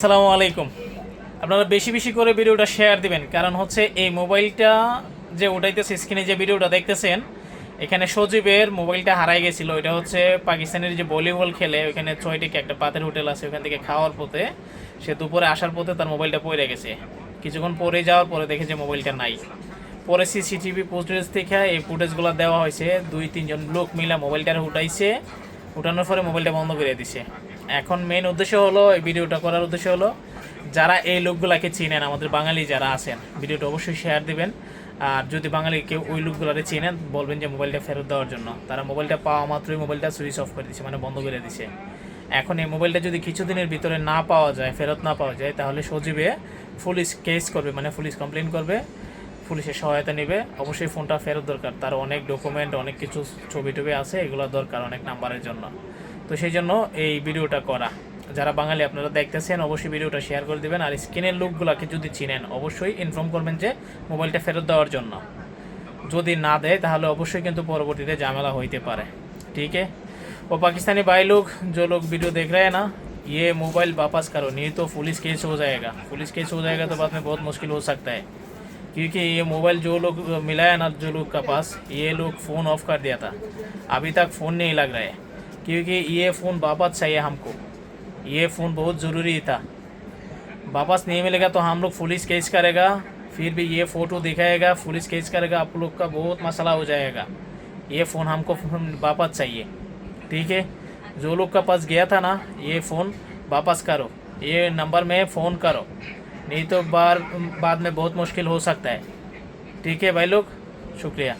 আসসালামু আলাইকুম। আপনারা বেশি বেশি করে ভিডিওটা শেয়ার দিবেন, কারণ হচ্ছে এই মোবাইলটা যে উঠাইতেছে, স্ক্রিনে যে ভিডিওটা দেখতেছেন, এখানে সজীবের মোবাইলটা হারাই গেছিলো। এটা হচ্ছে পাকিস্তানের যে ভলিবল খেলে, ওইখানে ছয়টিকে একটা পাতের হোটেল আছে, ওখান থেকে খাওয়ার পথে সে দুপুরে আসার পথে তার মোবাইলটা পড়ে গেছে। কিছুক্ষণ পরে যাওয়ার পরে দেখে যে মোবাইলটা নাই। পরে সিসিটিভি ফুটেজ থেকে এই ফুটেজগুলো দেওয়া হয়েছে, 2-3 জন লোক মিলে মোবাইলটা উঠাইছে। উঠানোর পরে মোবাইলটা বন্ধ করে দিছে। এখন মেন উদ্দেশ্য হলো, এই ভিডিওটা করার উদ্দেশ্য হলো, যারা এই লোকগুলাকে চিনেন, আমাদের বাঙালি যারা আছেন, ভিডিওটা অবশ্যই শেয়ার দিবেন। আর যদি বাঙালি কেউ ওই লোকগুলারে চিনেন, বলবেন যে মোবাইলটা ফেরত দেওয়ার জন্য। তারা মোবাইলটা পাওয়া মাত্রই মোবাইলটা সুইচ অফ করে দিছে, মানে বন্ধ করে দিছে। এখন এই মোবাইলটা যদি কিছুদিনের ভিতরে না পাওয়া যায়, ফেরত না পাওয়া যায়, তাহলে সজীবে পুলিশ কেস করবে, মানে পুলিশ কমপ্লেন করবে, পুলিশের সহায়তা নেবে। অবশ্যই ফোনটা ফেরত দরকার, তার অনেক ডকুমেন্ট, অনেক কিছু ছবি টবি আছে, এগুলো দরকার অনেক নাম্বারের জন্য। তো সেই জন্য এই ভিডিওটা করা। যারা বাঙালি আপনারা দেখতেছেন, অবশ্যই ভিডিওটা শেয়ার করে দেবেন। আর স্ক্রিনের লোকগুলোকে যদি চিনেন, অবশ্যই ইনফর্ম করবেন যে মোবাইলটা ফেরত দেওয়ার জন্য। যদি না দেয়, তাহলে অবশ্যই কিন্তু পরবর্তীতে ঝামেলা হইতে পারে। ठीक है। वो पाकिस्तानी भाई लोग, जो लोग वीडियो देख रहे हैं ना, ये मोबाइल वापस करो, नहीं तो पुलिस केस हो जाएगा। पुलिस केस हो जाएगा तो बाद में बहुत मुश्किल हो सकता है, क्योंकि ये मोबाइल जो लोग मिला है ना, जो लोग का पास, ये लोग फ़ोन ऑफ कर दिया था, अभी तक फ़ोन नहीं लग रहा है। क्योंकि ये फ़ोन वापस चाहिए हमको, ये फ़ोन बहुत ज़रूरी था। वापस नहीं मिलेगा तो हम लोग पुलिस केस करेगा, फिर भी ये फ़ोटो दिखाएगा, पुलिस केस करेगा, आप लोग का बहुत मसला हो जाएगा। ये फ़ोन हमको वापस चाहिए, ठीक है। जो लोग का पास गया था ना, ये फ़ोन वापस करो, ये नंबर में फ़ोन करो, नहीं तो बाद में बहुत मुश्किल हो सकता है। ठीक है भाई लोग, शुक्रिया।